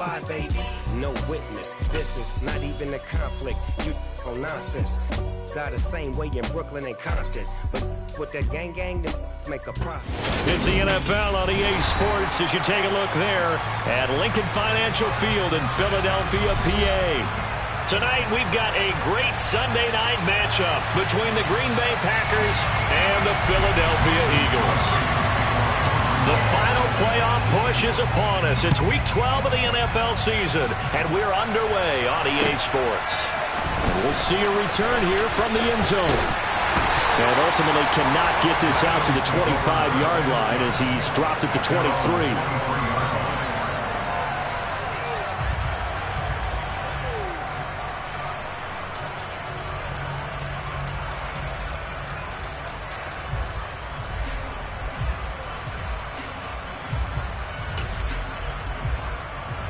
fly, baby. No witness. This is not even a conflict. You on nonsense. Got the same way in Brooklyn and Compton. But with that gang, they make a profit. It's the NFL on EA Sports as you take a look there at Lincoln Financial Field in Philadelphia, PA. Tonight, we've got a great Sunday night matchup between the Green Bay Packers and the Philadelphia Eagles. The final playoff push is upon us. It's Week 12 of the NFL season, and we're underway on EA Sports. And we'll see a return here from the end zone. And ultimately cannot get this out to the 25-yard line as he's dropped at the 23.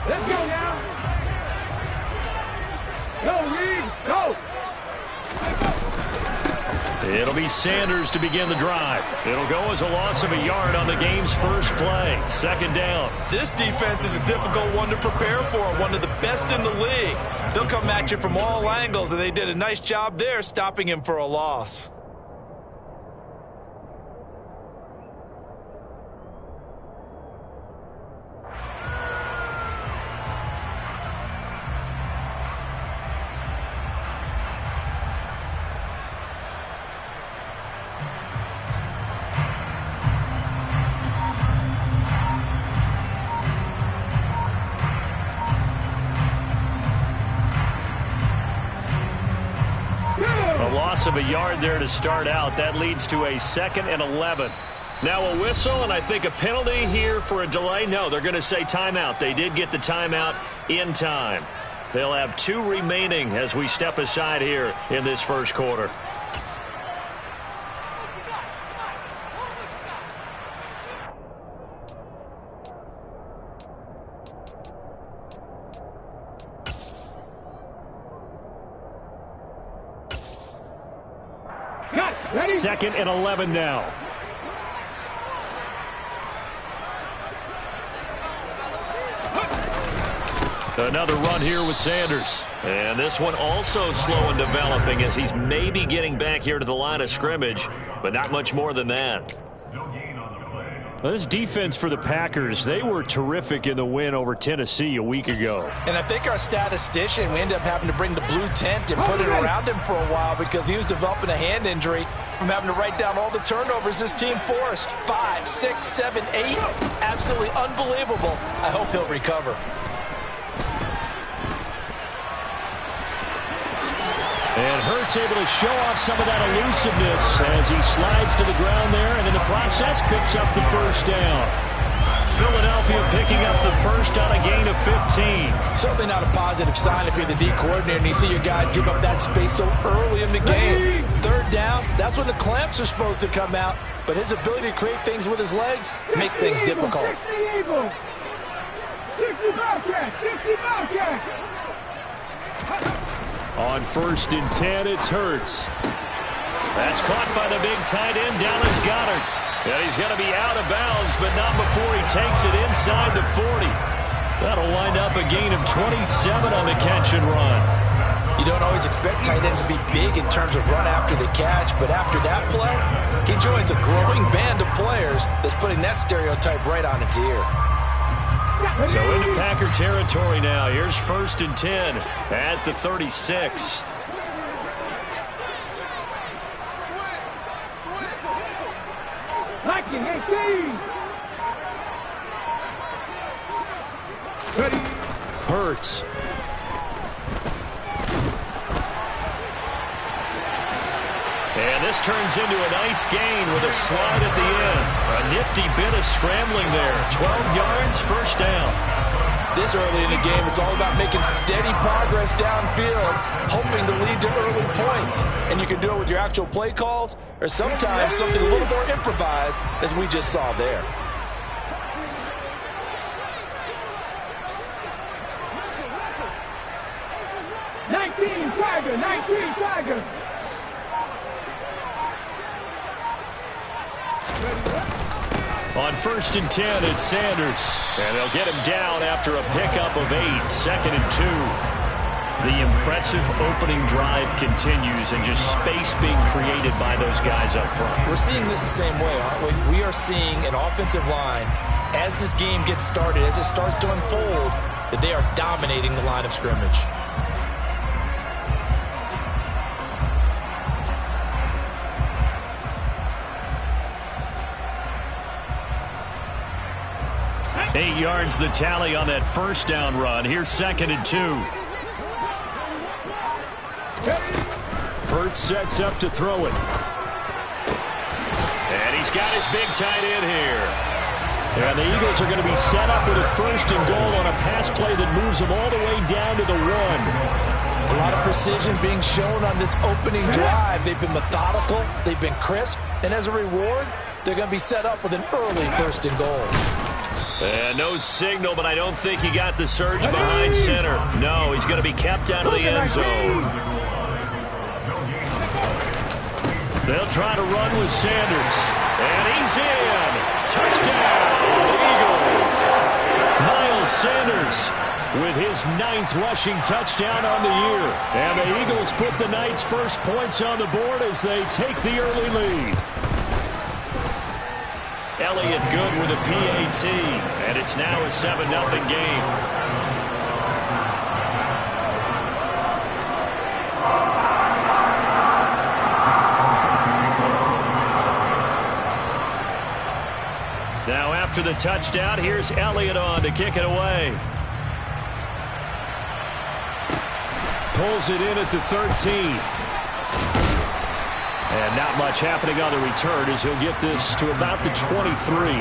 Let's go now. Go, Reed, go. It'll be Sanders to begin the drive. It'll go as a loss of a yard on the game's first play. Second down. This defense is a difficult one to prepare for, one of the best in the league. They'll come at you from all angles, and they did a nice job there stopping him for a loss. Loss of a yard there to start out. That leads to a 2nd and 11. Now a whistle, and I think a penalty here for a delay. No, they're going to say timeout. They did get the timeout in time. They'll have 2 remaining as we step aside here in this first quarter. Ready? 2nd and 11 now. Another run here with Sanders. And this one also slow in developing as he's maybe getting back here to the line of scrimmage, but not much more than that. Well, this defense for the Packers, they were terrific in the win over Tennessee a week ago. And I think our statistician, we ended up having to bring the blue tent and put it around him for a while because he was developing a hand injury from having to write down all the turnovers this team forced. 5, 6, 7, 8. Absolutely unbelievable. I hope he'll recover. And Hurts able to show off some of that elusiveness as he slides to the ground there and in the process picks up the first down. Philadelphia picking up the first on a gain of 15. Certainly not a positive sign if you're the D coordinator and you see your guys give up that space so early in the game. 3rd down, that's when the clamps are supposed to come out, but his ability to create things with his legs makes things difficult. 60 Bobcat, 60 Bobcat. On 1st and 10, it's Hurts. That's caught by the big tight end, Dallas Goedert. And he's going to be out of bounds, but not before he takes it inside the 40. That'll wind up a gain of 27 on the catch and run. You don't always expect tight ends to be big in terms of run after the catch, but after that play, he joins a growing band of players that's putting that stereotype right on its ear. So into Packer territory now. Here's 1st and 10 at the 36. Like it, 18. Ready? Hurts. And this turns into a nice gain with a slide at the end. A nifty bit of scrambling there. 12 yards, first down. This early in the game, it's all about making steady progress downfield, hoping to lead to early points. And you can do it with your actual play calls or sometimes something a little more improvised, as we just saw there. Tiger, 19 Tiger. On 1st and 10, it's Sanders. And they'll get him down after a pickup of 8, 2nd and 2. The impressive opening drive continues and just space being created by those guys up front. We're seeing this the same way, aren't we? We are seeing an offensive line, as this game gets started, as it starts to unfold, that they are dominating the line of scrimmage. Eight yards the tally on that first down run. Here's 2nd and 2. Hurts sets up to throw it. And he's got his big tight end here. And the Eagles are going to be set up with a 1st and goal on a pass play that moves them all the way down to the 1. A lot of precision being shown on this opening drive. They've been methodical. They've been crisp. And as a reward, they're going to be set up with an early 1st and goal. And no signal, but I don't think he got the surge behind center. No, he's going to be kept out of the end zone. They'll try to run with Sanders. And he's in. Touchdown, Eagles. Miles Sanders with his 9th rushing touchdown on the year. And the Eagles put the Knights' first points on the board as they take the early lead. Elliott good with a PAT, and it's now a 7-0 game. Now after the touchdown, here's Elliott on to kick it away. Pulls it in at the 13. And not much happening on the return as he'll get this to about the 23.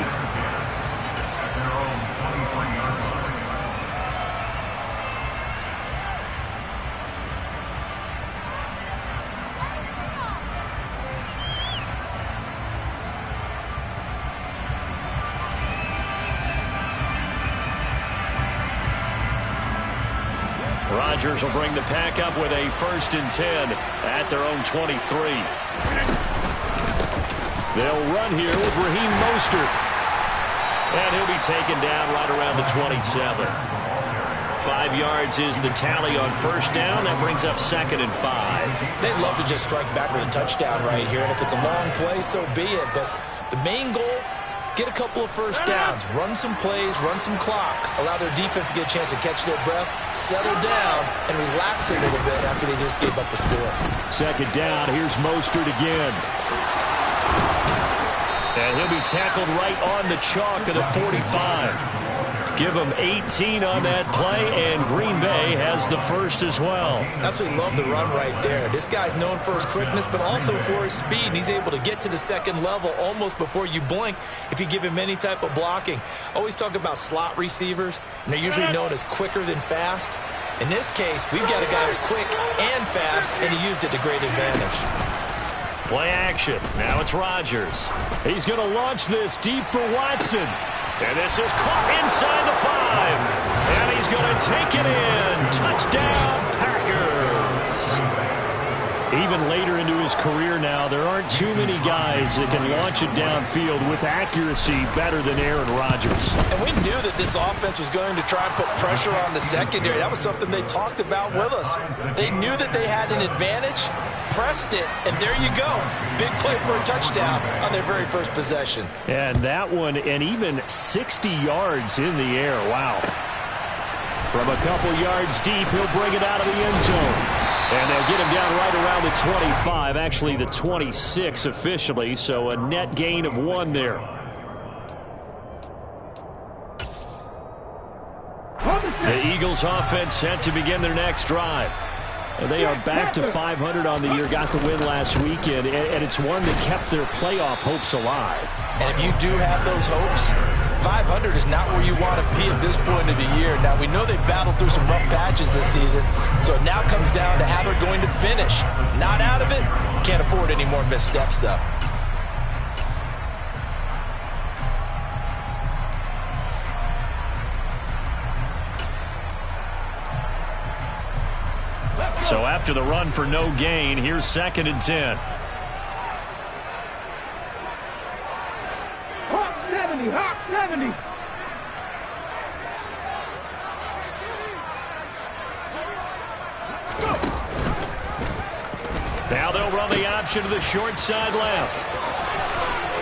Rodgers will bring the pack up with a 1st and 10 at their own 23. They'll run here with Raheem Mostert. And he'll be taken down right around the 27. 5 yards is the tally on 1st down. That brings up 2nd and 5. They'd love to just strike back with a touchdown right here. And if it's a long play, so be it. But the main goal, get a couple of 1st downs, run some plays, run some clock, allow their defense to get a chance to catch their breath, settle down, and relax a little bit after they just gave up a score. 2nd down, here's Mostert again. And he'll be tackled right on the chalk of the 45. Give him 18 on that play, and Green Bay has the 1st as well. Absolutely love the run right there. This guy's known for his quickness, but also for his speed. And he's able to get to the 2nd level almost before you blink if you give him any type of blocking. Always talk about slot receivers, and they're usually known as quicker than fast. In this case, we've got a guy who's quick and fast, and he used it to great advantage. Play action. Now it's Rodgers. He's going to launch this deep for Watson. And this is caught inside the 5. And he's going to take it in. Touchdown, Packers. Even later into his career now, there aren't too many guys that can launch it downfield with accuracy better than Aaron Rodgers. And we knew that this offense was going to try and put pressure on the secondary. That was something they talked about with us. They knew that they had an advantage, pressed it, and there you go. Big play for a touchdown on their very first possession. And that one, and even 60 yards in the air. Wow. From a couple yards deep, he'll bring it out of the end zone. And they'll get him down right around the 25, actually the 26 officially, so a net gain of 1 there. The Eagles offense set to begin their next drive. And they are back to 500 on the year, got the win last weekend, and it's one that kept their playoff hopes alive. And if you do have those hopes, 500 is not where you want to be at this point of the year. Now, we know they've battled through some rough patches this season, so it now comes down to how they're going to finish. Not out of it, can't afford any more missteps, though. So after the run for no gain, here's 2nd and 10. Hawk 70, 70. Now they'll run the option to the short side left.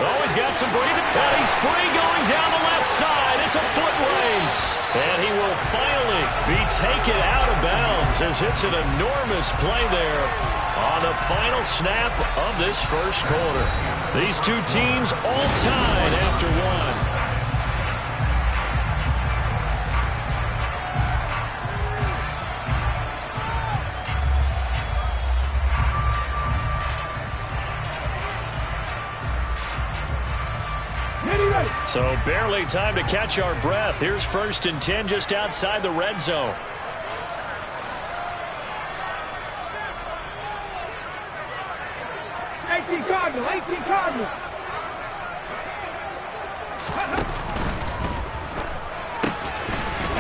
Oh, he's got some breathing. And he's free going down the left side. It's a foot race. And he will finally be taken out of bounds as it's an enormous play there on the final snap of this first quarter. These two teams all tied after one. So barely time to catch our breath. Here's 1st and 10 just outside the red zone. Cardinal.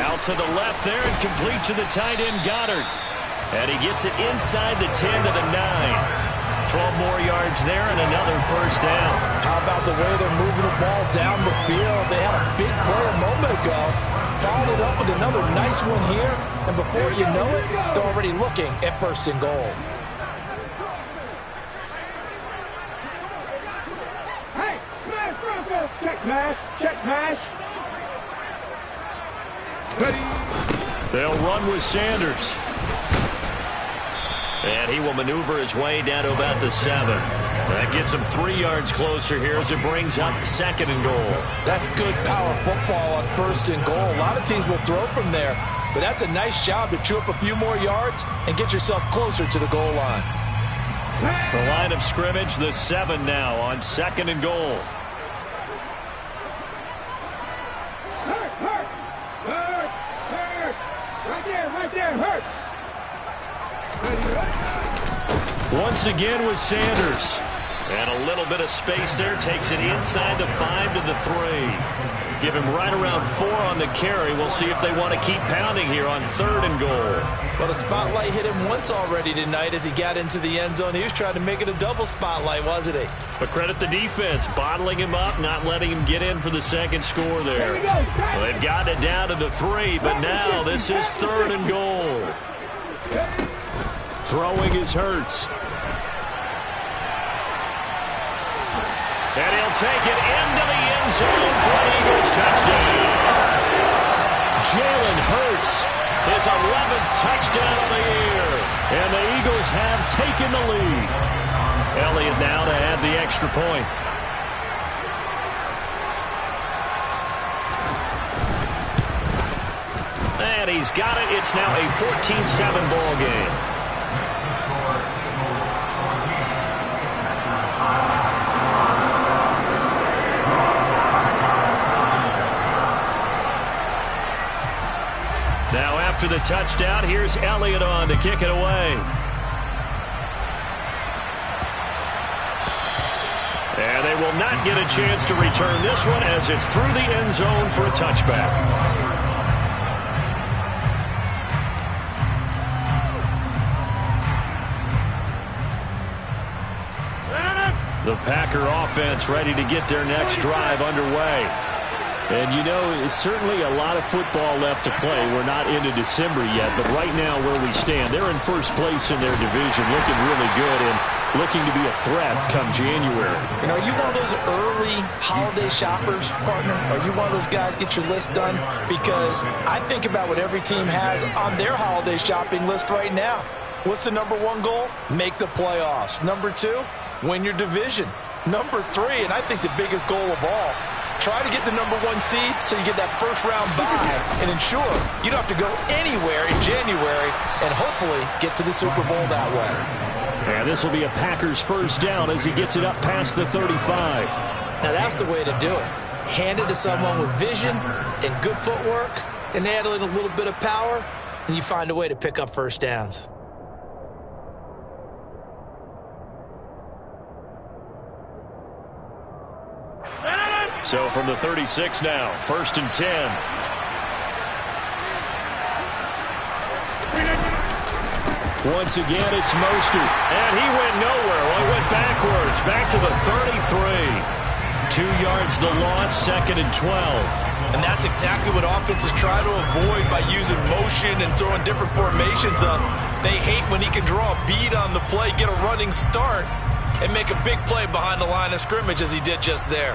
Out to the left there and complete to the tight end Goddard. And he gets it inside the 10 to the 9. 12 more yards there and another first down. How about the way they're moving the ball down the field? They had a big play a moment ago. Followed up with another nice one here. And before you know it, they're already looking at 1st and goal. Hey, smash, Bronco. Check pass. Ready. They'll run with Sanders. And he will maneuver his way down to about the 7. That gets him 3 yards closer here as it brings up 2nd and goal. That's good power football on 1st and goal. A lot of teams will throw from there, but that's a nice job to chew up a few more yards and get yourself closer to the goal line. The line of scrimmage, the 7 now on 2nd and goal. Hurt. Right there, hurt. Once again with Sanders. And a little bit of space there. Takes it inside the 5 to the 3. Give him right around 4 on the carry. We'll see if they want to keep pounding here on 3rd and goal. Well, the spotlight hit him once already tonight as he got into the end zone. He was trying to make it a double spotlight, wasn't he? But credit the defense. Bottling him up, not letting him get in for the second score there. Well, they've gotten it down to the 3, but now this is 3rd and goal. Throwing is Hurts. And he'll take it into the end zone for an Eagles touchdown. Jalen Hurts, his 11th touchdown of the year. And the Eagles have taken the lead. Elliott now to add the extra point. And he's got it. It's now a 14-7 ball game. Now after the touchdown, here's Elliott on to kick it away. And they will not get a chance to return this one as it's through the end zone for a touchback. The Packer offense ready to get their next drive underway. And, you know, it's certainly a lot of football left to play. We're not into December yet, but right now where we stand, they're in first place in their division, looking really good and looking to be a threat come January. You know, are you one of those early holiday shoppers, partner? Are you one of those guys get your list done? Because I think about what every team has on their holiday shopping list right now. What's the number 1 goal? Make the playoffs. Number 2, win your division. Number 3, and I think the biggest goal of all, try to get the number 1 seed so you get that first-round bye and ensure you don't have to go anywhere in January and hopefully get to the Super Bowl that way. And this will be a Packers first down as he gets it up past the 35. Now that's the way to do it. Hand it to someone with vision and good footwork and add in a little bit of power, and you find a way to pick up first downs. So from the 36 now, 1st and 10. Once again, it's Mostert. And he went nowhere. Well, he went backwards, back to the 33. 2 yards the loss, 2nd and 12. And that's exactly what offenses try to avoid by using motion and throwing different formations up. They hate when he can draw a bead on the play, get a running start, and make a big play behind the line of scrimmage as he did just there.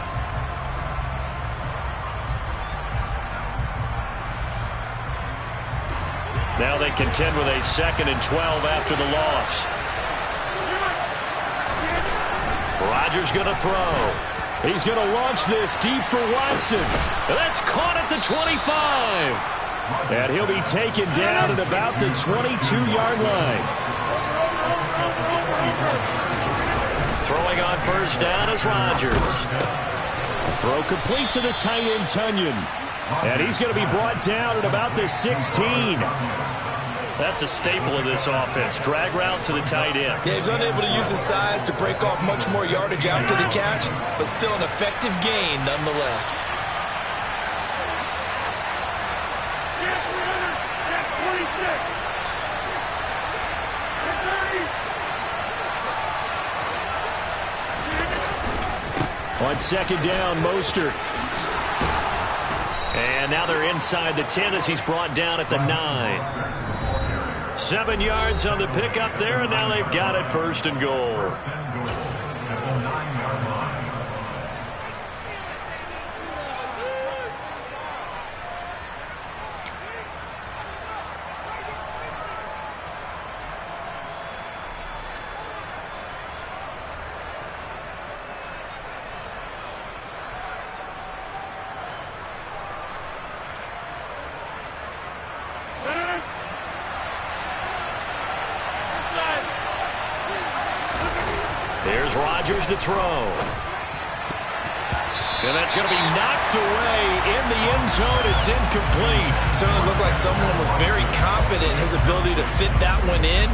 Now they contend with a 2nd and 12 after the loss. Rodgers going to throw. He's going to launch this deep for Watson. That's caught at the 25. And he'll be taken down at about the 22-yard line. Throwing on first down is Rodgers. Throw complete to the tight end, Tunyon. And he's going to be brought down at about the 16. That's a staple of this offense. Drag route to the tight end. Yeah, he's unable to use his size to break off much more yardage after the catch, but still an effective gain nonetheless. On 2nd down, Mostert. And now they're inside the 10 as he's brought down at the 9. 7 yards on the pickup there, and now they've got it 1st and goal. Here's Rodgers to throw. And that's going to be knocked away in the end zone. It's incomplete. Certainly looked like someone was very confident in his ability to fit that one in.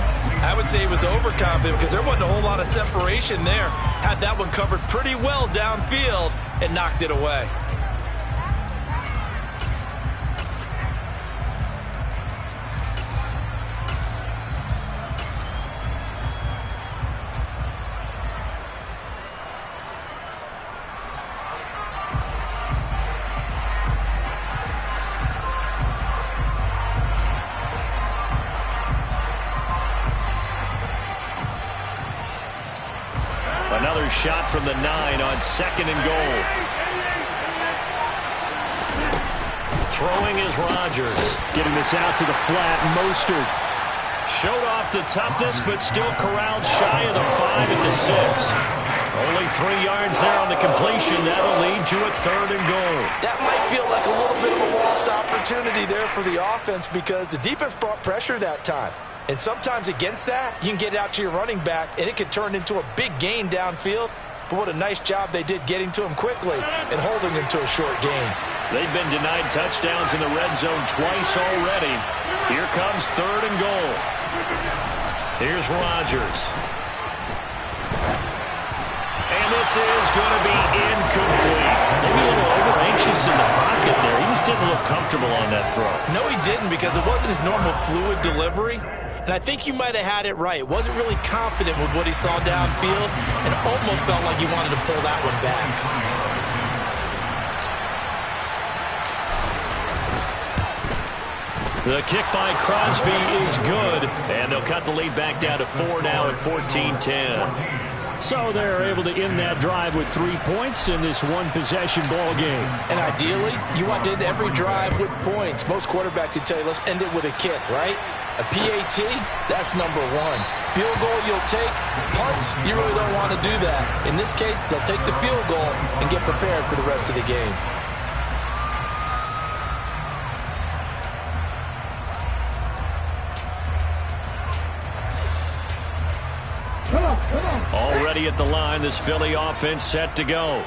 I would say he was overconfident because there wasn't a whole lot of separation there. Had that one covered pretty well downfield and knocked it away. Another shot from the 9 on 2nd and goal. Throwing is Rodgers. Getting this out to the flat. Mostert showed off the toughness, but still corralled shy of the 5 at the 6. Only 3 yards there on the completion. That'll lead to a 3rd and goal. That might feel like a little bit of a lost opportunity there for the offense because the defense brought pressure that time. And sometimes against that, you can get it out to your running back, and it could turn into a big gain downfield. But what a nice job they did getting to him quickly and holding him to a short gain. They've been denied touchdowns in the red zone twice already. Here comes 3rd and goal. Here's Rodgers. And this is going to be incomplete. Maybe a little over-anxious in the pocket there. He just didn't look comfortable on that throw. No, he didn't because it wasn't his normal fluid delivery. And I think you might have had it right. Wasn't really confident with what he saw downfield and almost felt like he wanted to pull that one back. The kick by Crosby is good, and they'll cut the lead back down to 4 now at 14-10. So they're able to end that drive with 3 points in this one-possession ball game. And ideally, you want to end every drive with points. Most quarterbacks would tell you, let's end it with a kick, right? A PAT, that's number 1. Field goal you'll take. Punts, you really don't want to do that. In this case, they'll take the field goal and get prepared for the rest of the game. Already at the line, this Philly offense set to go.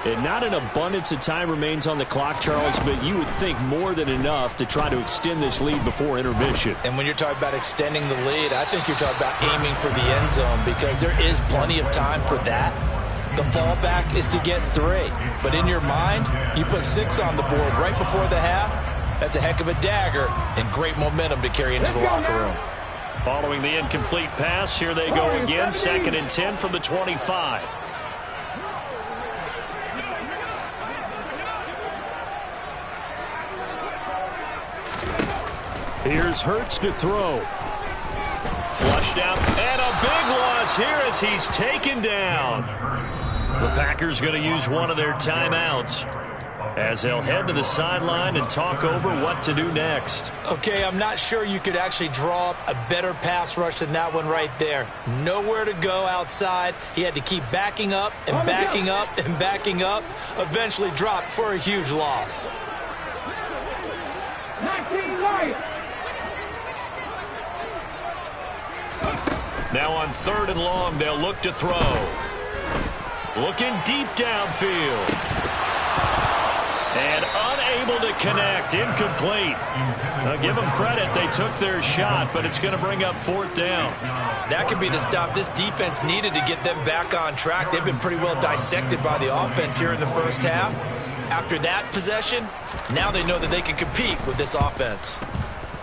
And not an abundance of time remains on the clock, Charles, but you would think more than enough to try to extend this lead before intermission. And when you're talking about extending the lead, I think you're talking about aiming for the end zone because there is plenty of time for that. The fallback is to get 3. But in your mind, you put 6 on the board right before the half. That's a heck of a dagger and great momentum to carry into the locker room. Following the incomplete pass, here they go again. 2nd and 10 from the 25. Here's Hurts to throw. Flushed out, and a big loss here as he's taken down. The Packers going to use one of their timeouts as they'll head to the sideline and talk over what to do next. Okay, I'm not sure you could actually draw up a better pass rush than that one right there. Nowhere to go outside. He had to keep backing up and backing up and backing up. Eventually dropped for a huge loss. 19 Lions. Now on 3rd and long, they'll look to throw. Looking deep downfield. And unable to connect. Incomplete. Now give them credit. They took their shot, but it's going to bring up 4th down. That could be the stop this defense needed to get them back on track. They've been pretty well dissected by the offense here in the first half. After that possession, now they know that they can compete with this offense.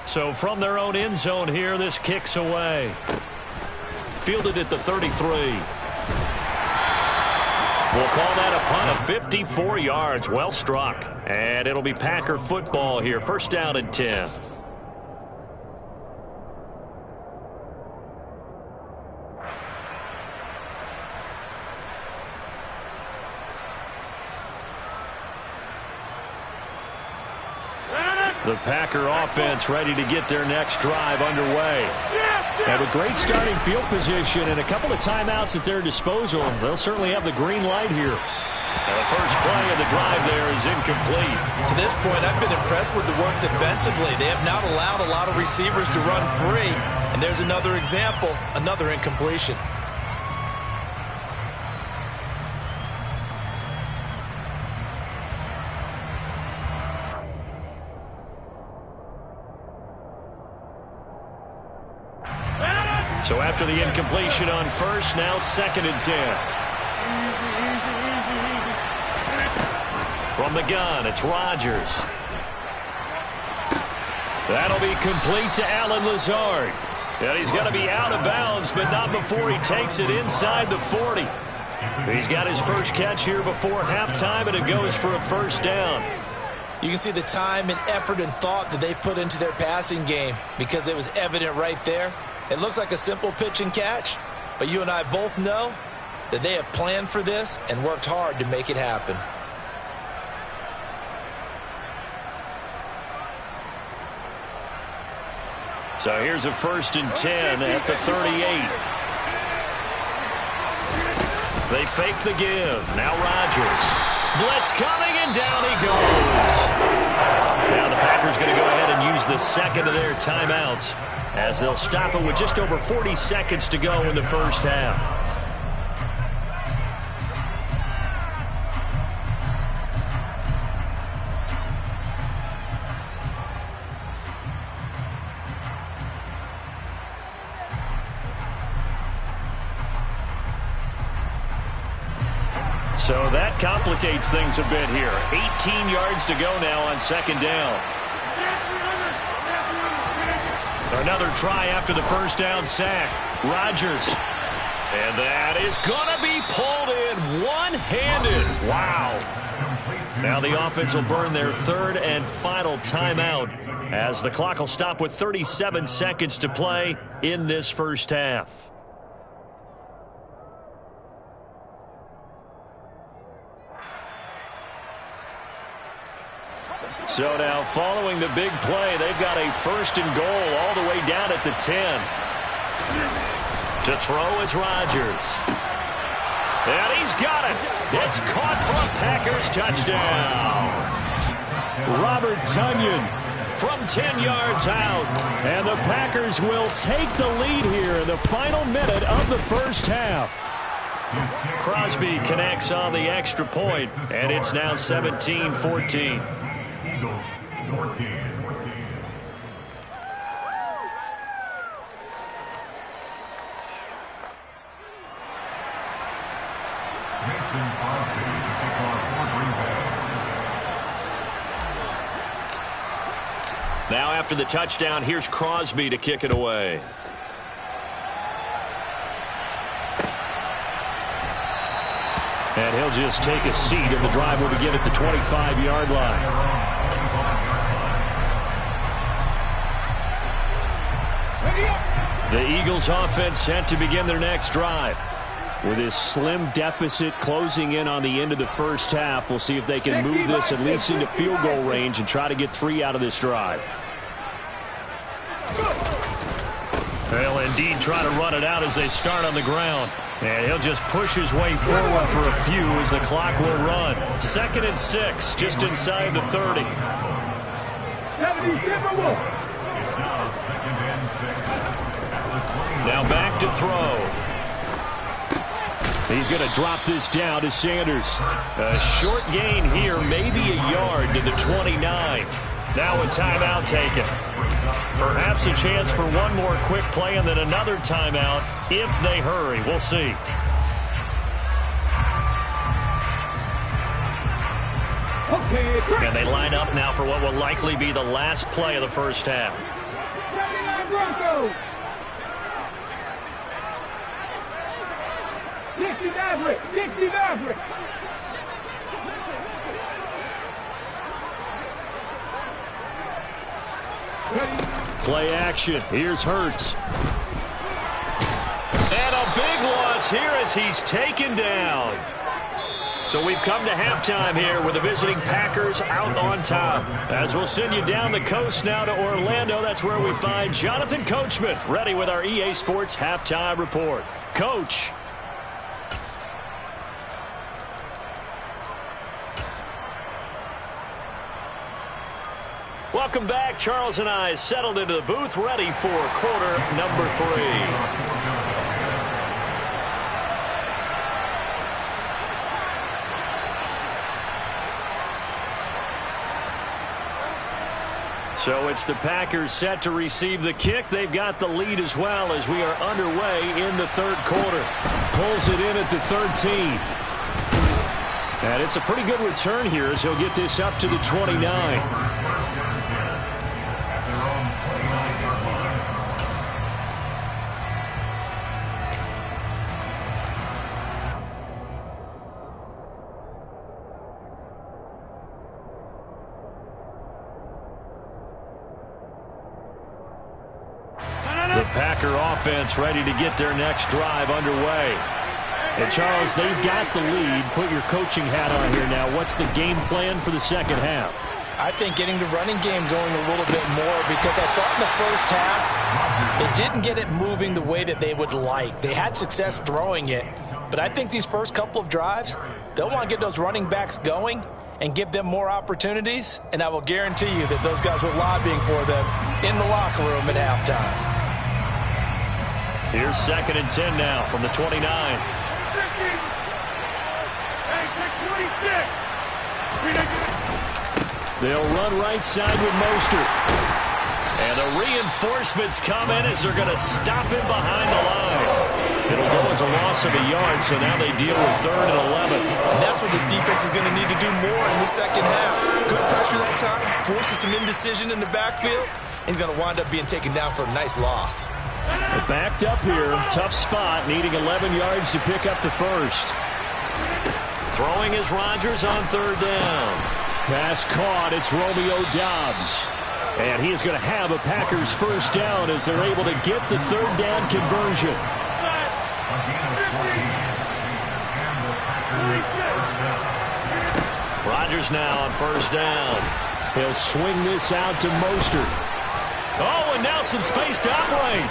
So from their own end zone here, this kicks away. Fielded at the 33. We'll call that a punt of 54 yards. Well struck. And it'll be Packer football here. 1st down and 10. The Packer offense ready to get their next drive underway. Have a great starting field position and a couple of timeouts at their disposal. They'll certainly have the green light here. And the first play of the drive there is incomplete. To this point, I've been impressed with the work defensively. They have not allowed a lot of receivers to run free. And there's another example, another incompletion. So after the incompletion on 1st, now 2nd and 10. From the gun, it's Rodgers. That'll be complete to Allen Lazard. And he's going to be out of bounds, but not before he takes it inside the 40. He's got his first catch here before halftime, and it goes for a 1st down. You can see the time and effort and thought that they've put into their passing game because it was evident right there. It looks like a simple pitch and catch, but you and I both know that they have planned for this and worked hard to make it happen. So here's a 1st and 10 at the 38. They fake the give. Now Rodgers. Blitz coming, and down he goes. Now the Packers going to go ahead and use the 2nd of their timeouts, as they'll stop it with just over 40 seconds to go in the first half. So that complicates things a bit here. 18 yards to go now on 2nd down. Another try after the 1st down sack. Rodgers. And that is going to be pulled in one-handed. Wow. Now the offense will burn their 3rd and final timeout as the clock will stop with 37 seconds to play in this first half. So now following the big play, they've got a 1st and goal all the way down at the 10. To throw is Rodgers. And he's got it. It's caught for a Packers touchdown. Robert Tonyan from 10 yards out. And the Packers will take the lead here in the final minute of the first half. Crosby connects on the extra point, and it's now 17-14. Eagles 14. Now after the touchdown, here's Crosby to kick it away. And he'll just take a seat, and the drive will begin at the 25-yard line. The Eagles offense set to begin their next drive. With this slim deficit closing in on the end of the first half, we'll see if they can move this at least into field goal range and try to get 3 out of this drive. They'll indeed try to run it out as they start on the ground. And he'll just push his way forward for a few as the clock will run. 2nd and 6, just inside the 30. Now back to throw. He's going to drop this down to Sanders. A short gain here, maybe a yard to the 29. Now a timeout taken. Perhaps a chance for one more quick play and then another timeout if they hurry. We'll see. And they line up now for what will likely be the last play of the first half. Play action. Here's Hurts. And a big loss here as he's taken down. So we've come to halftime here with the visiting Packers out on top. As we'll send you down the coast now to Orlando, that's where we find Jonathan Coachman ready with our EA Sports Halftime Report. Coach. Welcome back. Charles and I settled into the booth ready for quarter number 3. So it's the Packers set to receive the kick. They've got the lead as well as we are underway in the third quarter. Pulls it in at the 13. And it's a pretty good return here as he'll get this up to the 29. The Packer offense ready to get their next drive underway. And Charles, they've got the lead. Put your coaching hat on here now. What's the game plan for the second half? I think getting the running game going a little bit more, because I thought in the first half they didn't get it moving the way that they would like. They had success throwing it, but I think these first couple of drives, they'll want to get those running backs going and give them more opportunities, and I will guarantee you that those guys were lobbying for them in the locker room at halftime. Here's 2nd and 10 now from the 29. They'll run right side with Mostert. And the reinforcements come in as they're going to stop him behind the line. It'll go as a loss of a yard, so now they deal with 3rd and 11. And that's what this defense is going to need to do more in the second half. Good pressure that time, forces some indecision in the backfield. He's going to wind up being taken down for a nice loss. They're backed up here. Tough spot, needing 11 yards to pick up the first. Throwing is Rodgers on 3rd down. Pass caught. It's Romeo Doubs. And he is going to have a Packers first down as they're able to get the 3rd down conversion. Rodgers now on 1st down. He'll swing this out to Mostert. Oh, and now some space to operate.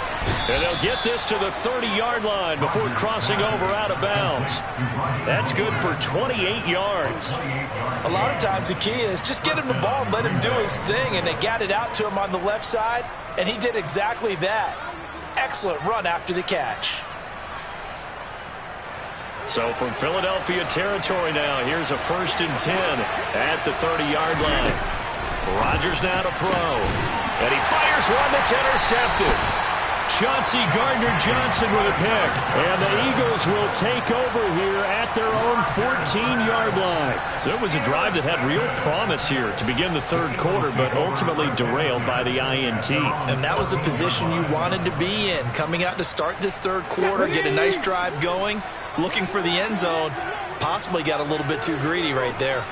And they'll get this to the 30-yard line before crossing over out of bounds. That's good for 28 yards. A lot of times the key is just get him the ball and let him do his thing, and they got it out to him on the left side, and he did exactly that. Excellent run after the catch. So from Philadelphia territory now, here's a 1st and 10 at the 30-yard line. Rodgers now to throw. And he fires one that's intercepted. Chauncey Gardner-Johnson with a pick. And the Eagles will take over here at their own 14-yard line. So it was a drive that had real promise here to begin the third quarter, but ultimately derailed by the INT. And that was the position you wanted to be in. Coming out to start this third quarter, get a nice drive going, looking for the end zone. Possibly got a little bit too greedy right there.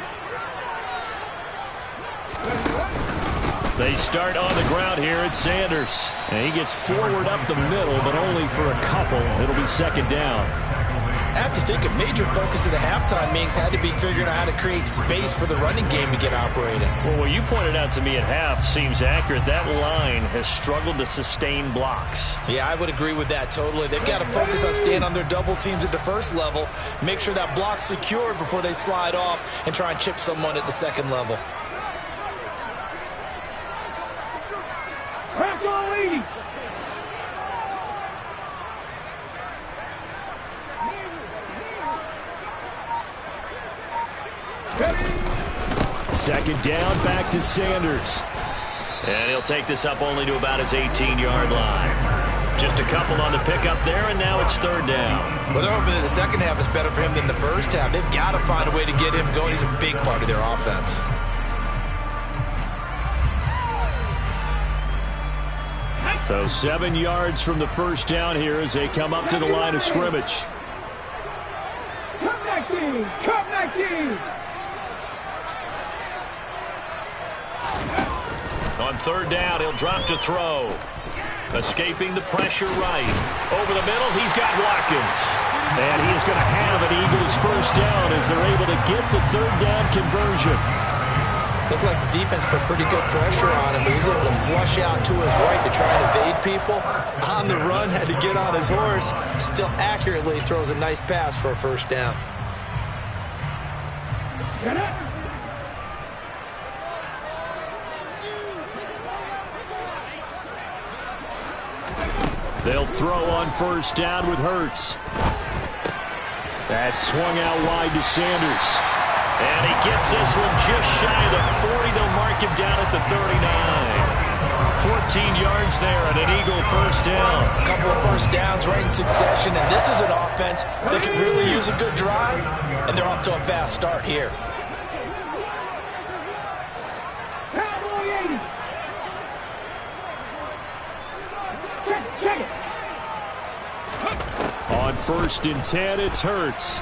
They start on the ground here at Sanders. And he gets forward up the middle, but only for a couple. It'll be second down. I have to think a major focus of the halftime meetings had to be figuring out how to create space for the running game to get operating. Well, what you pointed out to me at half seems accurate. That line has struggled to sustain blocks. Yeah, I would agree with that totally. They've got to focus on staying on their double teams at the first level, make sure that block's secured before they slide off and try and chip someone at the second level. Crack on lead. Second down, back to Sanders. And he'll take this up only to about his 18-yard line. Just a couple on the pickup there, and now it's third down. Well, they're hoping that the second half is better for him than the first half. They've got to find a way to get him going. He's a big part of their offense. So 7 yards from the first down here as they come up to the line of scrimmage. Come 19. Come 19. On third down, he'll drop to throw. Escaping the pressure right. Over the middle, he's got Watkins. And he is going to have an Eagles first down as they're able to get the third down conversion. Looked like the defense put pretty good pressure on him, but he's able to flush out to his right to try and evade people. On the run, had to get on his horse. Still accurately throws a nice pass for a first down. Get it. They'll throw on first down with Hurts. That's swung out wide to Sanders. And he gets this one just shy of the 40. They'll mark him down at the 39. 14 yards there and an Eagle first down. A couple of first downs right in succession, and this is an offense that could really use a good drive, and they're off to a fast start here. Cowboy 80. Check it. On first and 10, it's Hurts.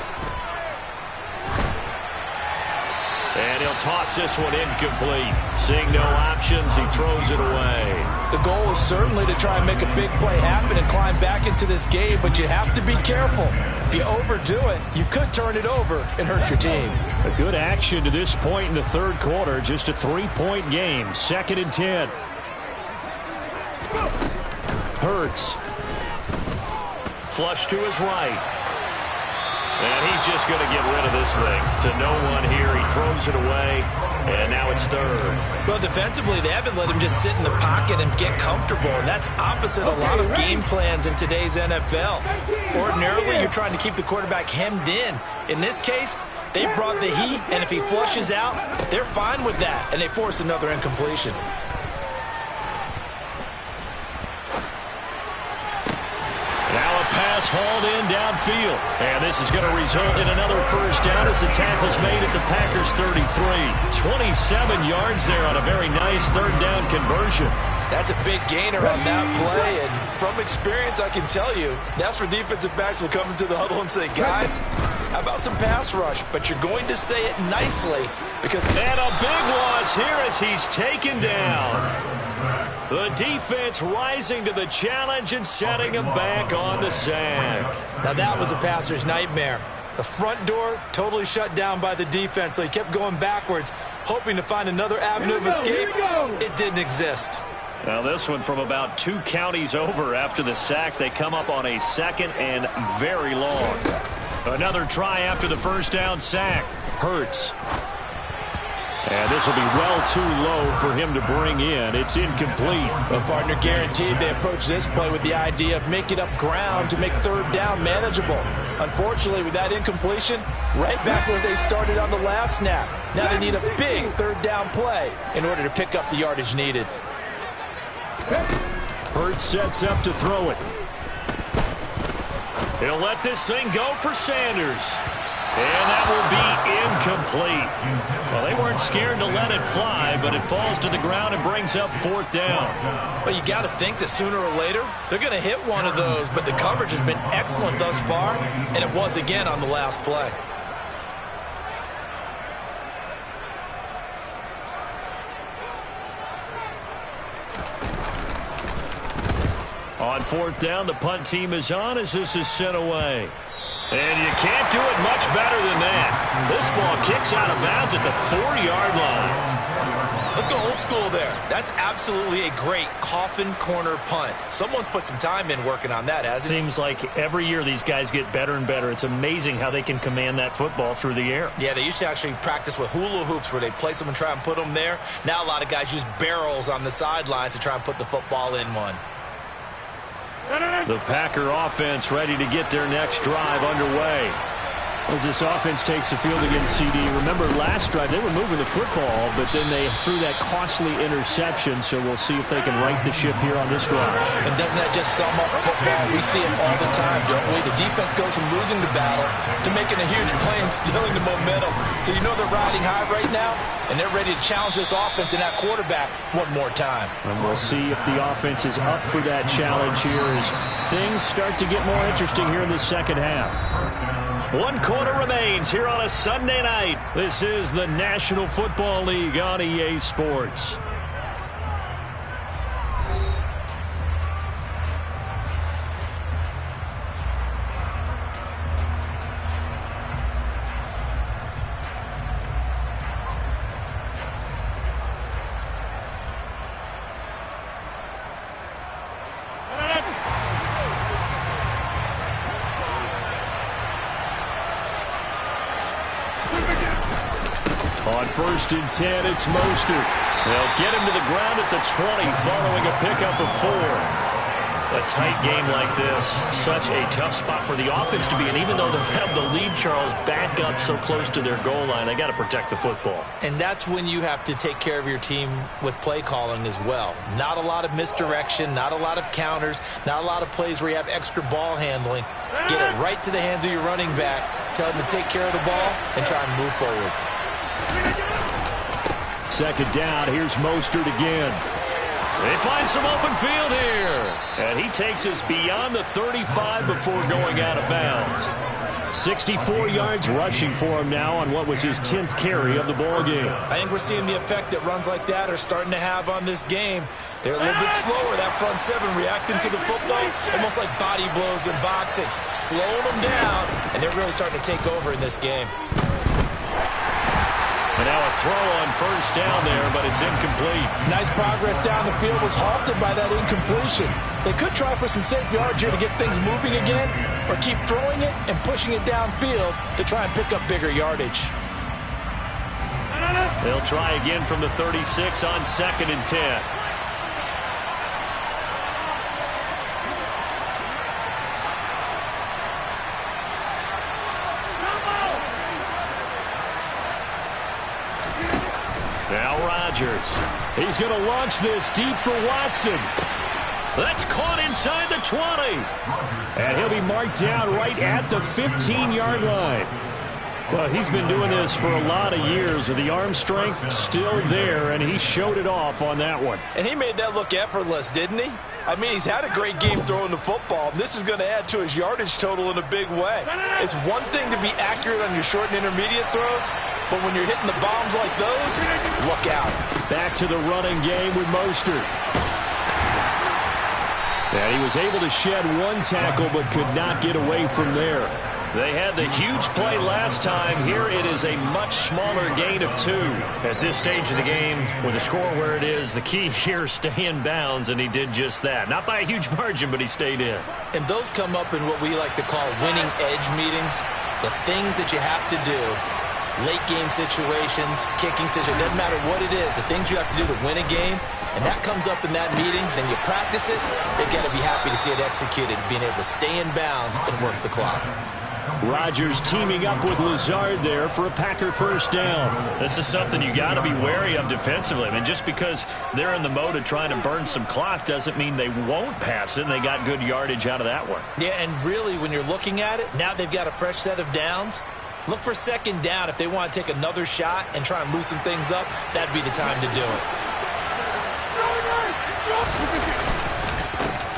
And he'll toss this one incomplete. Seeing no options, he throws it away. The goal is certainly to try and make a big play happen and climb back into this game, but you have to be careful. If you overdo it, you could turn it over and hurt your team. A good action to this point in the third quarter. Just a 3-point game. Second and 10. Hurts. Flush to his right. And he's just going to get rid of this thing. To no one here. He throws it away. And now it's third. Well, defensively, they haven't let him just sit in the pocket and get comfortable. And that's opposite a lot of game plans in today's NFL. Ordinarily, you're trying to keep the quarterback hemmed in. In this case, they brought the heat. And if he flushes out, they're fine with that. And they force another incompletion. Now a pass hauled in downfield. And this is going to result in another first down as the tackle's made at the Packers' 33. 27 yards there on a very nice third down conversion. That's a big gainer on that play. And from experience, I can tell you, that's where defensive backs will come into the huddle and say, guys, how about some pass rush? But you're going to say it nicely because... And a big loss here as he's taken down. The defense rising to the challenge and setting him back on the sack. Now that was a passer's nightmare. The front door totally shut down by the defense, so he kept going backwards, hoping to find another avenue of escape. It didn't exist. Now this one from about 2 counties over after the sack. They come up on a second and very long. Another try after the first down sack. Hurts. And this will be well too low for him to bring in. It's incomplete. Well, partner, guaranteed they approach this play with the idea of making up ground to make third down manageable. Unfortunately, with that incompletion, right back where they started on the last snap. Now they need a big third down play in order to pick up the yardage needed. Hurts sets up to throw it. He'll let this thing go for Sanders. And that will be incomplete. Well, they weren't scared to let it fly, but it falls to the ground and brings up fourth down. Well, you got to think that sooner or later, they're going to hit one of those, but the coverage has been excellent thus far, and it was again on the last play. On fourth down, the punt team is on as this is sent away. And you can't do it much better than that. This ball kicks out of bounds at the 4-yard line. Let's go old school there. That's absolutely a great coffin corner punt. Someone's put some time in working on that, hasn't it? Seems like every year these guys get better and better. It's amazing how they can command that football through the air. Yeah, they used to actually practice with hula hoops where they place them and try and put them there. Now a lot of guys use barrels on the sidelines to try and put the football in one. The Packer offense ready to get their next drive underway. As this offense takes the field against CD, remember last drive they were moving the football, but then they threw that costly interception, so we'll see if they can right the ship here on this drive. And doesn't that just sum up football? We see it all the time, don't we? The defense goes from losing the battle to making a huge play and stealing the momentum. So you know they're riding high right now, and they're ready to challenge this offense and that quarterback one more time. And we'll see if the offense is up for that challenge here as things start to get more interesting here in the second half. 1 quarter remains here on a Sunday night. This is the National Football League on EA Sports. On 1st and 10, it's Mostert. They'll get him to the ground at the 20 following a pickup of 4. A tight game like this, such a tough spot for the offense to be in. Even though they have the lead, Charles, back up so close to their goal line, they got to protect the football. And that's when you have to take care of your team with play calling as well. Not a lot of misdirection, not a lot of counters, not a lot of plays where you have extra ball handling. Get it right to the hands of your running back, tell them to take care of the ball, and try and move forward. Second down, here's Mostert again. They find some open field here. And he takes us beyond the 35 before going out of bounds. 64 yards rushing for him now on what was his 10th carry of the ball game. I think we're seeing the effect that runs like that are starting to have on this game. They're a little bit slower, that front seven, reacting to the football, almost like body blows in boxing, slowing them down, and they're really starting to take over in this game. And now a throw on 1st down there, but it's incomplete. Nice progress down the field was halted by that incompletion. They could try for some safe yards here to get things moving again, or keep throwing it and pushing it downfield to try and pick up bigger yardage. They'll try again from the 36 on 2nd and 10. Now Rodgers. He's going to launch this deep for Watson. That's caught inside the 20. And he'll be marked down right at the 15-yard line. Well, he's been doing this for a lot of years. The arm strength still there, and he showed it off on that one. And he made that look effortless, didn't he? I mean, he's had a great game throwing the football. This is going to add to his yardage total in a big way. It's one thing to be accurate on your short and intermediate throws, but when you're hitting the bombs like those, look out. Back to the running game with Mostert. And he was able to shed one tackle, but could not get away from there. They had the huge play last time. Here it is a much smaller gain of 2. At this stage of the game, with the score where it is, the key here is stay in bounds, and he did just that. Not by a huge margin, but he stayed in. And those come up in what we like to call winning edge meetings. The things that you have to do, late game situations, kicking situations, doesn't matter what it is, the things you have to do to win a game, and that comes up in that meeting, then you practice it, you got to be happy to see it executed, being able to stay in bounds and work the clock. Rodgers teaming up with Lazard there for a Packer 1st down. This is something you got to be wary of defensively. I mean, just because they're in the mode of trying to burn some clock doesn't mean they won't pass it, and they got good yardage out of that one. Yeah, and really, when you're looking at it, now they've got a fresh set of downs. Look for 2nd down. If they want to take another shot and try and loosen things up, that'd be the time to do it.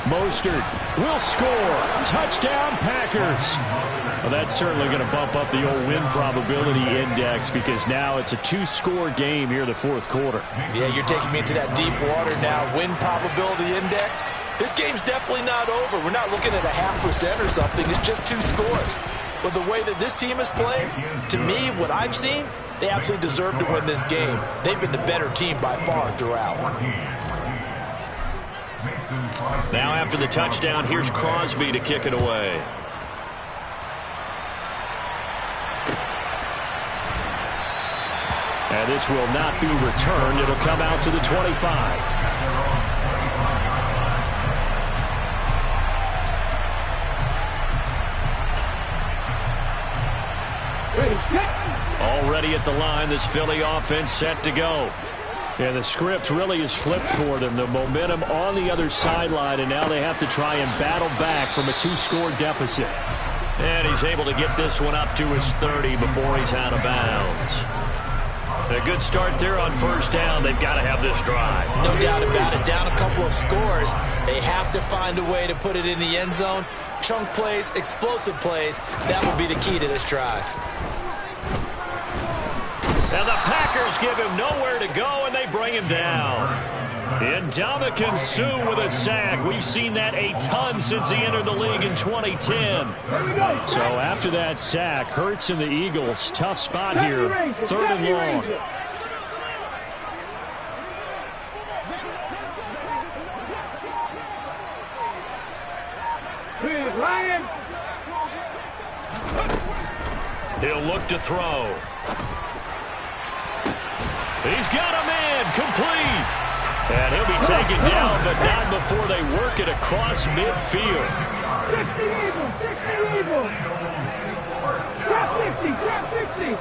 Mostert will score. Touchdown, Packers. Well, that's certainly going to bump up the old win probability index because now it's a 2-score game here in the fourth quarter. Yeah, you're taking me into that deep water now. Win probability index. This game's definitely not over. We're not looking at a 0.5% or something. It's just 2 scores. But the way that this team has played, to me, what I've seen, they absolutely deserve to win this game. They've been the better team by far throughout. Now after the touchdown, here's Crosby to kick it away. And this will not be returned. It'll come out to the 25. Already at the line, this Philly offense set to go. Yeah, the script really is flipped for them. The momentum on the other sideline, and now they have to try and battle back from a 2-score deficit. And he's able to get this one up to his 30 before he's out of bounds. A good start there on first down. They've got to have this drive. No doubt about it. Down a couple of scores. They have to find a way to put it in the end zone. Chunk plays, explosive plays. That will be the key to this drive. And the Packers give him nowhere to go, and they bring him down. Ndamukong Suh with a sack. We've seen that a ton since he entered the league in 2010. So after that sack, Hurts and the Eagles, tough spot here, 3rd and long. He'll look to throw. He's got a man complete. And he'll be taken down, but not before they work it across midfield. 50 Eagles. Trap 50.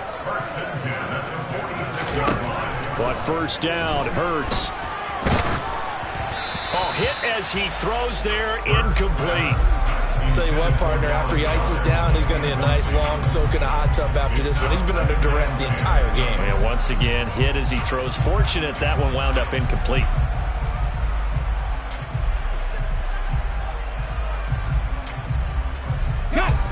But first down, Hurts. Oh, hit as he throws there, incomplete. I'll tell you what, partner, after he ices down, he's going to need a nice long soak in a hot tub after this one. He's been under duress the entire game. And once again, hit as he throws. Fortunate that one wound up incomplete.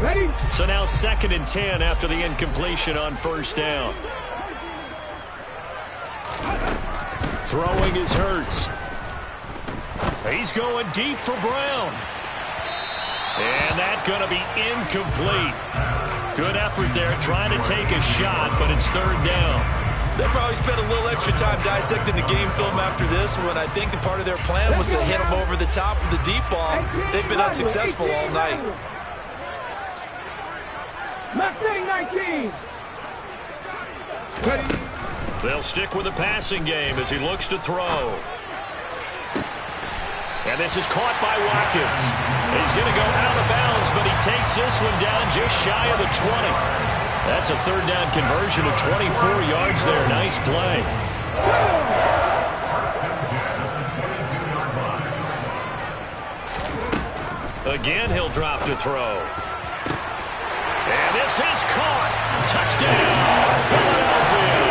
Ready? So now 2nd and 10 after the incompletion on first down. Throwing is Hurts. He's going deep for Brown. And that's going to be incomplete. Good effort there trying to take a shot, but it's 3rd down. They'll probably spend a little extra time dissecting the game film after this one. I think the part of their plan was to hit them over the top of the deep ball. They've been unsuccessful all night. Mustang 19. Ready? They'll stick with the passing game as he looks to throw. And this is caught by Watkins. He's going to go out of bounds, but he takes this one down just shy of the 20. That's a 3rd down conversion of 24 yards there. Nice play. Again, he'll drop to throw. And this is caught. Touchdown, Philadelphia.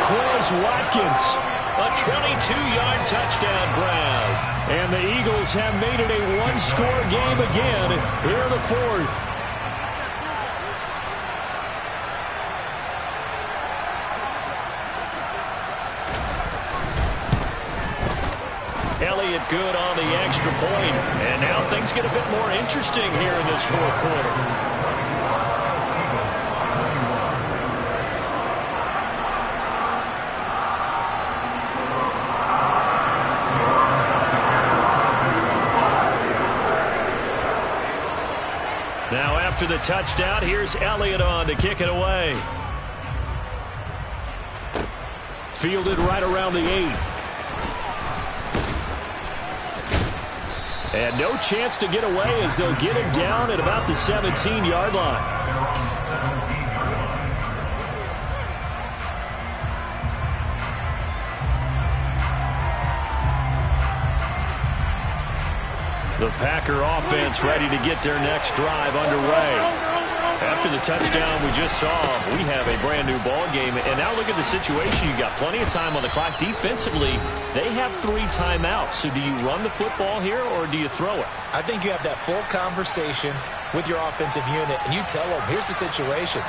Quez Watkins, a 22-yard touchdown grab. And the Eagles have made it a 1-score game again here in the 4th. Elliott good on the extra point. And now things get a bit more interesting here in this 4th quarter. Now after the touchdown, here's Elliott on to kick it away. Fielded right around the 8. And no chance to get away as they'll get him down at about the 17-yard line. The Packer offense ready to get their next drive underway. After the touchdown we just saw, we have a brand new ball game. And now look at the situation. You got plenty of time on the clock. Defensively, they have 3 timeouts. So do you run the football here or do you throw it? I think you have that full conversation with your offensive unit, and you tell them, here's the situation.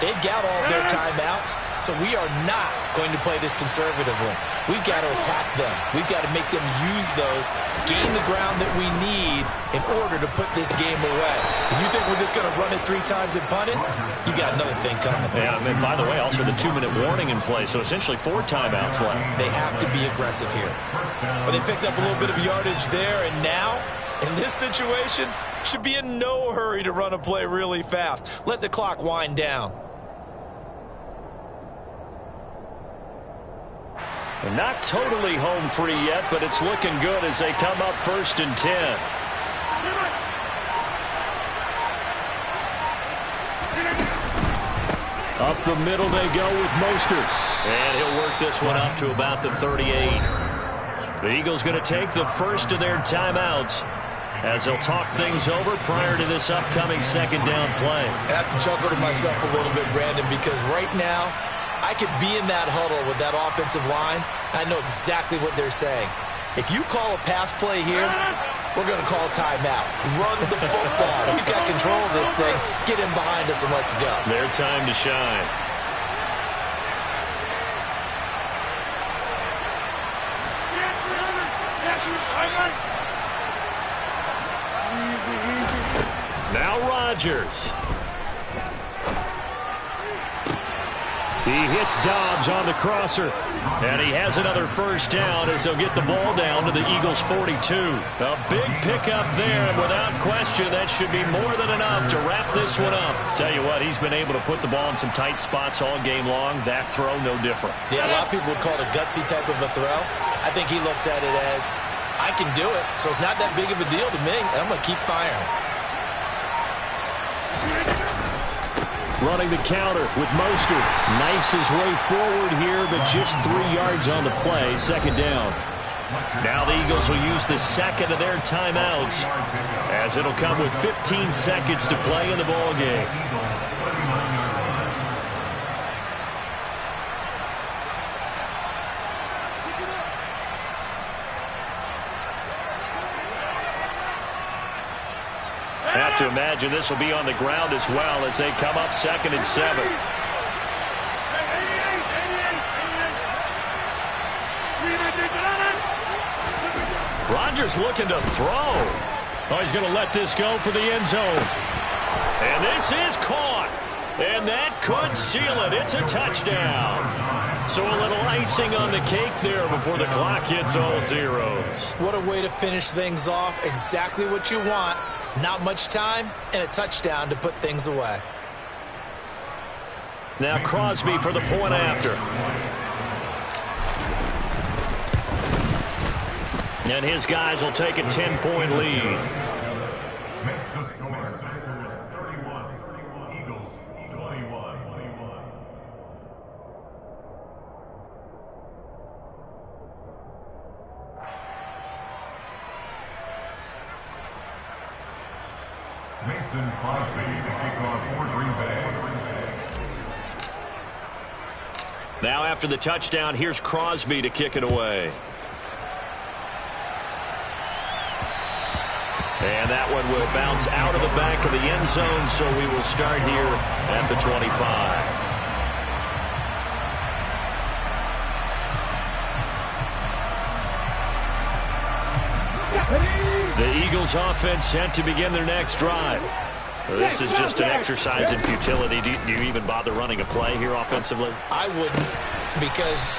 They've got all their timeouts, so we are not going to play this conservatively. We've got to attack them. We've got to make them use those, gain the ground that we need in order to put this game away. If you think we're just going to run it 3 times and punt it, you got another thing coming. Yeah, and by the way, also the 2-minute warning in play, so essentially 4 timeouts left. They have to be aggressive here. But they picked up a little bit of yardage there, and now, in this situation, should be in no hurry to run a play really fast. Let the clock wind down. And not totally home free yet, but it's looking good as they come up 1st and 10. Up the middle they go with Mostert. And he'll work this one up to about the 38. The Eagles going to take the first of their timeouts as they'll talk things over prior to this upcoming 2nd down play. I have to chuckle to myself a little bit, Brandon, because right now I could be in that huddle with that offensive line. I know exactly what they're saying. If you call a pass play here, we're going to call timeout. Run the football. We've got control of this thing. Get in behind us and let's go. Their time to shine. Now Rodgers. He hits Dobbs on the crosser. And he has another 1st down as they'll get the ball down to the Eagles' 42. A big pickup there, and without question, that should be more than enough to wrap this one up. Tell you what, he's been able to put the ball in some tight spots all game long. That throw, no different. Yeah, a lot of people would call it a gutsy type of a throw. I think he looks at it as, I can do it, so it's not that big of a deal to me, and I'm going to keep firing. Running the counter with Mostert. Knifes his way forward here, but just 3 yards on the play. 2nd down. Now the Eagles will use the 2nd of their timeouts as it'll come with 15 seconds to play in the ball game. Have to imagine this will be on the ground as well as they come up 2nd and 7. Rodgers looking to throw. Oh, he's going to let this go for the end zone. And this is caught. And that could seal it. It's a touchdown. So a little icing on the cake there before the clock hits all zeros. What a way to finish things off. Exactly what you want. Not much time and a touchdown to put things away. Now Crosby for the point after. And his guys will take a 10-point lead. Makes the score. 31. Eagles 21. Mason Crosby to kick off for Green Bay. Now after the touchdown, here's Crosby to kick it away. And that one will bounce out of the back of the end zone, so we will start here at the 25. The Eagles offense set to begin their next drive. This is just an exercise in futility. Do you even bother running a play here offensively? I wouldn't, because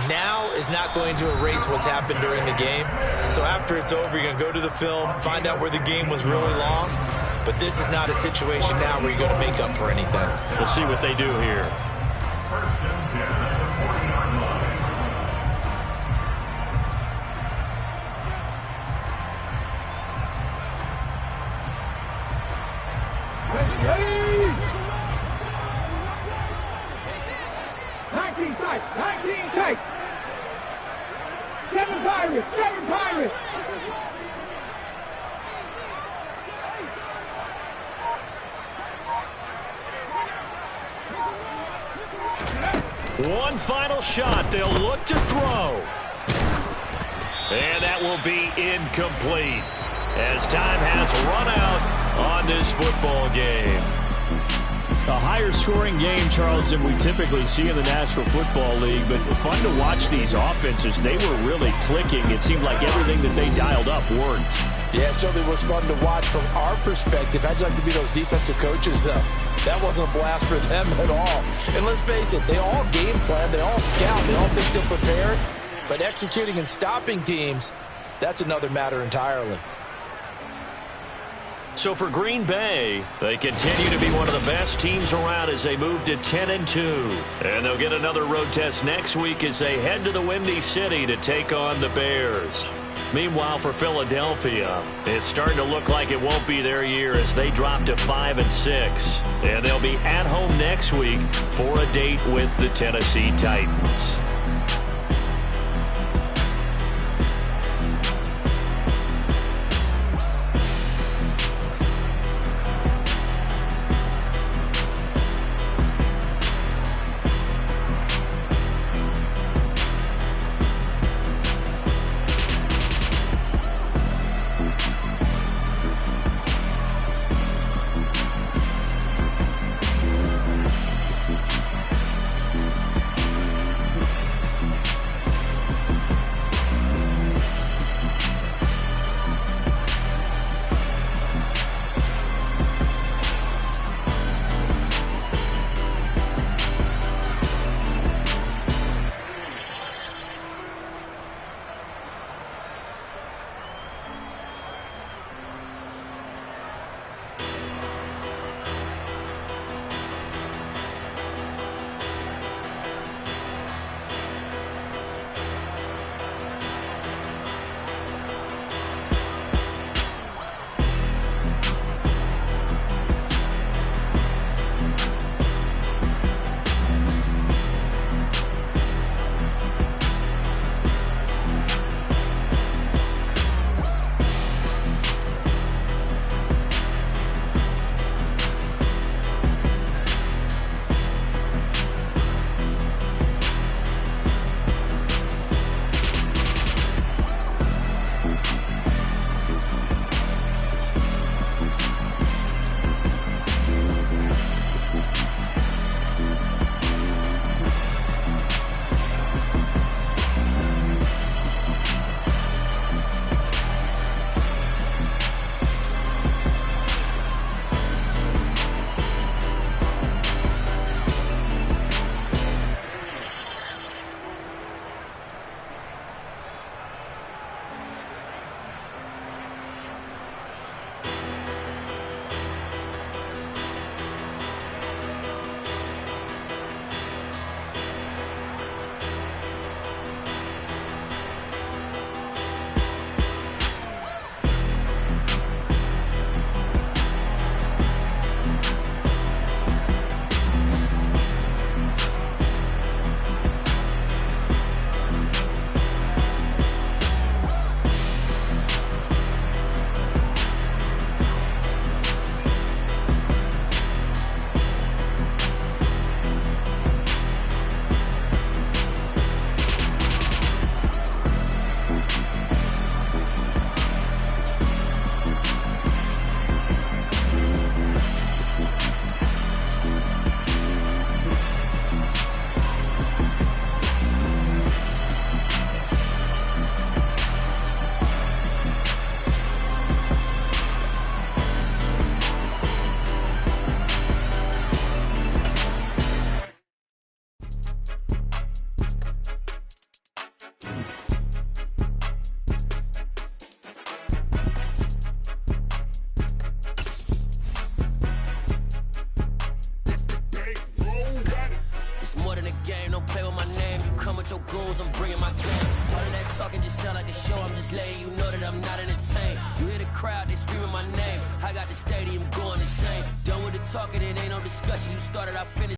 now is not going to erase what's happened during the game. So after it's over, you're going to go to the film, find out where the game was really lost. But this is not a situation now where you're going to make up for anything. We'll see what they do here. First and 10 at the 40-yard line. Ready! 19 tight, 19 tight. 7 Pirates, 7 Pirates. One final shot. They'll look to throw. And that will be incomplete as time has run out on this football game. A higher scoring game, Charles, than we typically see in the National Football League, but fun to watch these offenses. They were really clicking. It seemed like everything that they dialed up worked. Yeah, it certainly was fun to watch from our perspective. I'd like to be those defensive coaches, though. That wasn't a blast for them at all. And let's face it, they all game plan, they all scout, they all think they're prepared. But executing and stopping teams, that's another matter entirely. So for Green Bay, they continue to be one of the best teams around as they move to 10-2. And they'll get another road test next week as they head to the Windy City to take on the Bears. Meanwhile, for Philadelphia, it's starting to look like it won't be their year as they drop to 5-6. And they'll be at home next week for a date with the Tennessee Titans. goons, I'm bringing my game. All of that talking just sound like a show, I'm just letting you know that I'm not entertained. You hear the crowd, they screaming my name. I got the stadium going insane. Done with the talking, it ain't no discussion. You started, I finished.